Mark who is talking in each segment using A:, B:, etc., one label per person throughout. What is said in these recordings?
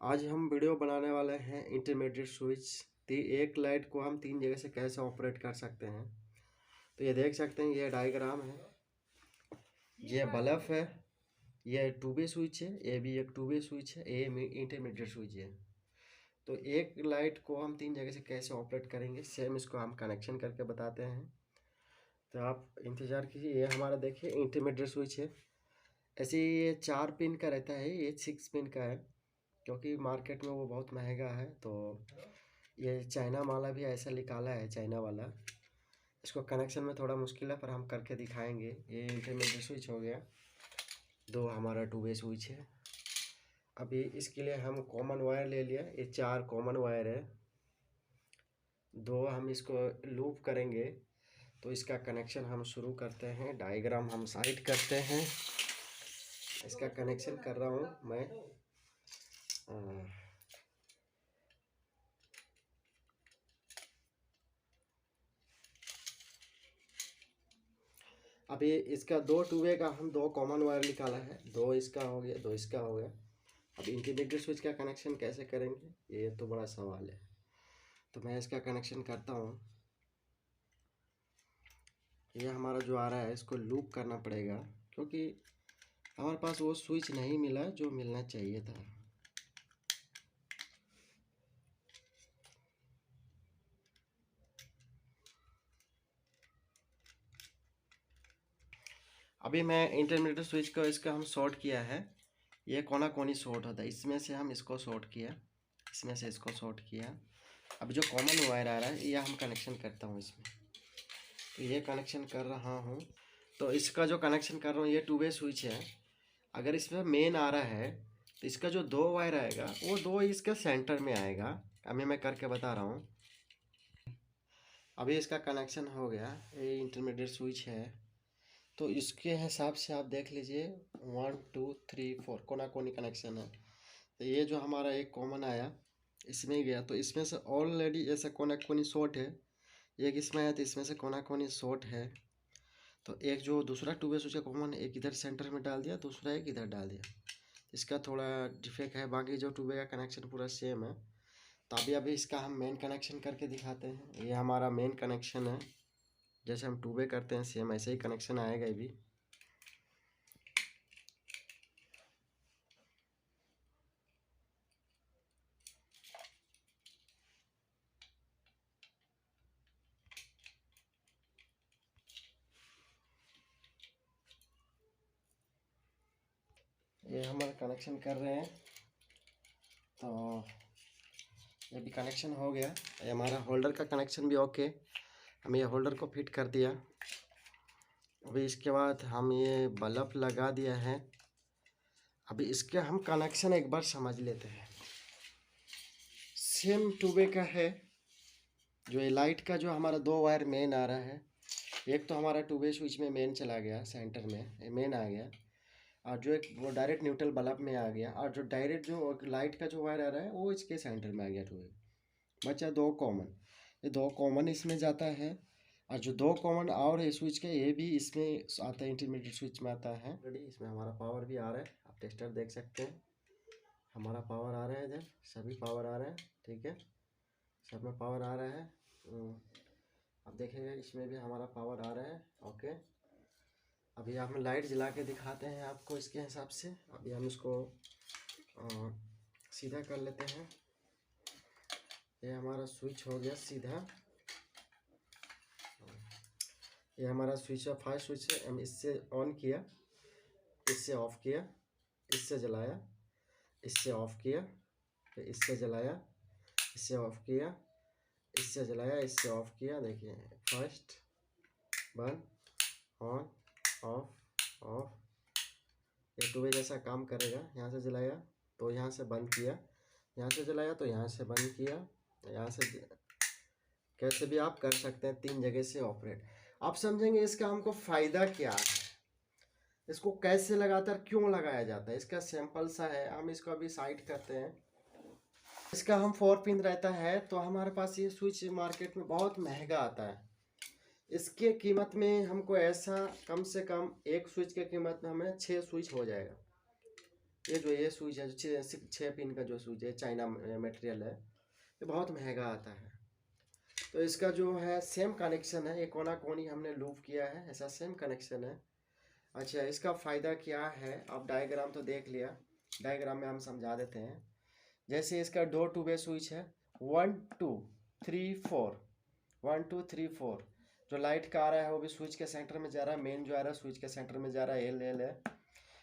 A: आज हम वीडियो बनाने वाले हैं इंटरमीडिएट स्विच। एक लाइट को हम 3 जगह से कैसे ऑपरेट कर सकते हैं। तो ये देख सकते हैं, ये डायग्राम है, ये बल्ब है, ये टू वे स्विच है, ये भी एक टू वे स्विच है, ये इंटरमीडिएट स्विच है। तो एक लाइट को हम 3 जगह से कैसे ऑपरेट करेंगे, सेम इसको हम कनेक्शन करके बताते हैं। तो आप इंतज़ार कीजिए। ये हमारा देखिए इंटरमीडिएट स्विच है। ऐसे ये 4 पिन का रहता है, ये 6 पिन का है, क्योंकि मार्केट में वो बहुत महंगा है। तो ये चाइना वाला भी ऐसा निकाला है, चाइना वाला। इसको कनेक्शन में थोड़ा मुश्किल है, पर हम करके दिखाएंगे। ये इंटरमीडिएट स्विच हो गया, दो हमारा टू वे स्विच है। अभी इसके लिए हम कॉमन वायर ले लिया, ये 4 कॉमन वायर है, दो हम इसको लूप करेंगे। तो इसका कनेक्शन हम शुरू करते हैं। डायग्राम हम साइड करते हैं, इसका कनेक्शन कर रहा हूँ मैं। अभी इसका दो टू वे का हम दो कॉमन वायर निकाला है, दो इसका हो गया, दो इसका हो गया। अब इंटीग्रेटेड स्विच का कनेक्शन कैसे करेंगे, ये तो बड़ा सवाल है। तो मैं इसका कनेक्शन करता हूँ। ये हमारा जो आ रहा है, इसको लूप करना पड़ेगा, क्योंकि हमारे पास वो स्विच नहीं मिला जो मिलना चाहिए था। अभी मैं इंटरमीडिएट स्विच को इसका हम शॉर्ट किया है। ये कोना कोनी शॉर्ट होता है, इसमें से हम इसको शॉर्ट किया, इसमें से इसको शॉर्ट किया। अब जो कॉमन वायर आ रहा है, ये हम कनेक्शन करता हूँ इसमें। तो ये कनेक्शन कर रहा हूँ। तो इसका जो कनेक्शन कर रहा हूँ, ये टू वे स्विच है। अगर इसमें मेन आ रहा है, तो इसका जो दो वायर आएगा, वो दो इसके सेंटर में आएगा। अभी मैं करके बता रहा हूँ। अभी इसका कनेक्शन हो गया, ये इंटरमीडिएट स्विच है। तो इसके हिसाब से आप देख लीजिए, 1 2 3 4 कोना कोनी कनेक्शन है। तो ये जो हमारा एक कॉमन आया, इसमें गया, तो इसमें से ऑलरेडी ऐसा कोना कोनी शॉर्ट है। एक इसमें आया, तो इसमें से कोना कोनी शॉर्ट है। तो एक जो दूसरा टू वे स्विच का कॉमन, एक इधर सेंटर में डाल दिया, दूसरा एक इधर डाल दिया। इसका थोड़ा डिफेक्ट है, बाकी जो टू वे का कनेक्शन पूरा सेम है। तो अभी इसका हम मेन कनेक्शन करके दिखाते हैं। ये हमारा मेन कनेक्शन है, जैसे हम टू वे करते हैं सेम ऐसे ही कनेक्शन आएगा। ये भी ये हमारा कनेक्शन कर रहे हैं। तो ये भी कनेक्शन हो गया। ये हमारा होल्डर का कनेक्शन भी ओके, हम ये होल्डर को फिट कर दिया। अभी इसके बाद हम ये बल्ब लगा दिया है। अभी इसके हम कनेक्शन एक बार समझ लेते हैं। सेम टू वे का है। जो ये लाइट का जो हमारा दो वायर मेन आ रहा है, एक तो हमारा टू वे स्विच में मेन चला गया, सेंटर में ये मेन आ गया, और जो एक वो डायरेक्ट न्यूट्रल बल्ब में आ गया, और जो डायरेक्ट जो लाइट का जो वायर आ रहा है, वो इसके सेंटर में आ गया। टू वे बचा दो कॉमन, ये दो कॉमन इसमें जाता है। और जो दो कॉमन और है स्विच के, ये भी इसमें आता है, इंटरमीडिएट स्विच में आता है। रेडी, इसमें हमारा पावर भी आ रहा है, आप टेस्टर देख सकते हैं। हमारा पावर आ रहा है, इधर सभी पावर आ रहा है, ठीक है, सब में पावर आ रहा है। अब देखेंगे, इसमें भी हमारा पावर आ रहा है, ओके। अभी हम लाइट जला के दिखाते हैं आपको इसके हिसाब से। अभी हम इसको सीधा कर लेते हैं। ये हमारा स्विच हो गया सीधा। ये हमारा स्विच है, फर्स्ट स्विच है। हम इससे ऑन किया, इससे ऑफ किया, इससे जलाया, इससे ऑफ किया, फिर इससे जलाया, इससे ऑफ किया, इससे जलाया, इससे ऑफ किया। देखिए, फर्स्ट बंद, ऑन, ऑफ, ऑफ। ये टू वे जैसा काम करेगा। यहाँ से जलाया तो यहाँ से बंद किया, यहाँ से जलाया तो यहाँ से बंद किया, यहाँ से कैसे भी आप कर सकते हैं, 3 जगह से ऑपरेट। आप समझेंगे इसका हमको फ़ायदा क्या है, इसको कैसे लगातार क्यों लगाया जाता है। इसका सिंपल सा है, हम इसको अभी साइड करते हैं। इसका हम 4 पिन रहता है, तो हमारे पास ये स्विच मार्केट में बहुत महंगा आता है। इसके कीमत में हमको ऐसा कम से कम एक स्विच के कीमत में हमें 6 स्विच हो जाएगा। ये स्विच है, 6 पिन का जो स्विच है, चाइना मटेरियल है, ये बहुत महंगा आता है। तो इसका जो है सेम कनेक्शन है, ये कोना कोनी हमने लूप किया है, ऐसा सेम कनेक्शन है। अच्छा, इसका फ़ायदा क्या है, आप डायग्राम तो देख लिया, डायग्राम में हम समझा देते हैं। जैसे इसका 2 2 वे स्विच है, 1 2 3 4, 1 2 3 4। जो लाइट का आ रहा है वो भी स्विच के सेंटर में जा रहा है, मेन जो आ रहा है स्विच के सेंटर में जा रहा है, एल एल है।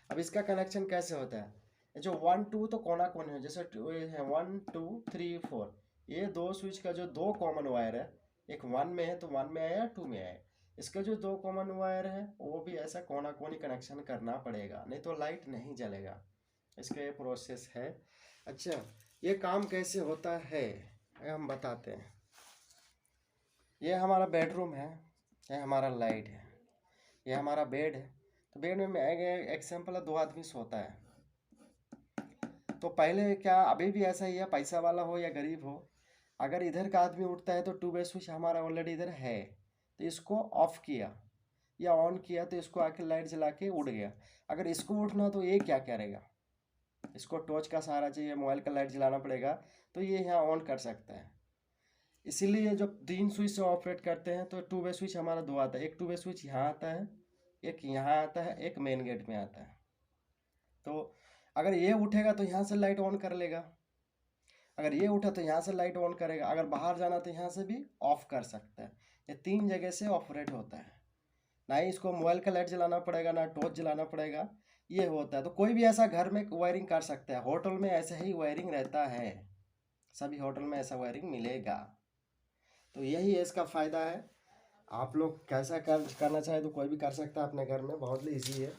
A: अब इसका कनेक्शन कैसे होता है, जो 1 2 तो कोना कोनी है, जैसे ये है 1 2 3 4, ये दो स्विच का जो दो कॉमन वायर है, एक 1 में है तो 1 में आया, 2 में आया, इसका जो दो कॉमन वायर है वो भी ऐसा कोना कोनी कनेक्शन करना पड़ेगा, नहीं तो लाइट नहीं जलेगा। इसका ये प्रोसेस है। अच्छा, ये काम कैसे होता है हम बताते हैं। ये हमारा बेडरूम है, ये हमारा लाइट है, ये हमारा बेड है। तो बेड में एग्जाम्पल 2 आदमी सोता है। तो पहले क्या, अभी भी ऐसा ही है, पैसा वाला हो या गरीब हो, अगर इधर का आदमी उठता है तो 2 वे स्विच हमारा ऑलरेडी इधर है, तो इसको ऑफ किया या ऑन किया तो इसको आके लाइट जला के उड़ गया। अगर इसको उठना तो ये क्या करेगा, इसको टॉर्च का सहारा चाहिए, मोबाइल का लाइट जलाना पड़ेगा, तो ये यहाँ ऑन कर सकता है। इसीलिए जब 3 स्विच से ऑपरेट करते हैं तो 2 वे स्विच हमारा 2 आता है। एक 2 वे स्विच यहाँ आता है, एक यहाँ आता है, एक मेन गेट में आता है। तो अगर ये उठेगा तो यहाँ से लाइट ऑन कर लेगा, अगर ये उठा तो यहाँ से लाइट ऑन करेगा, अगर बाहर जाना तो यहाँ से भी ऑफ कर सकता है। ये 3 जगह से ऑपरेट होता है, ना ही इसको मोबाइल का लाइट जलाना पड़ेगा, ना टॉर्च जलाना पड़ेगा, ये होता है। तो कोई भी ऐसा घर में वायरिंग कर सकता है, होटल में ऐसा ही वायरिंग रहता है, सभी होटल में ऐसा वायरिंग मिलेगा। तो यही इसका फ़ायदा है। आप लोग कैसा करना चाहे तो कोई भी कर सकता है अपने घर में, बहुत ही ईजी है।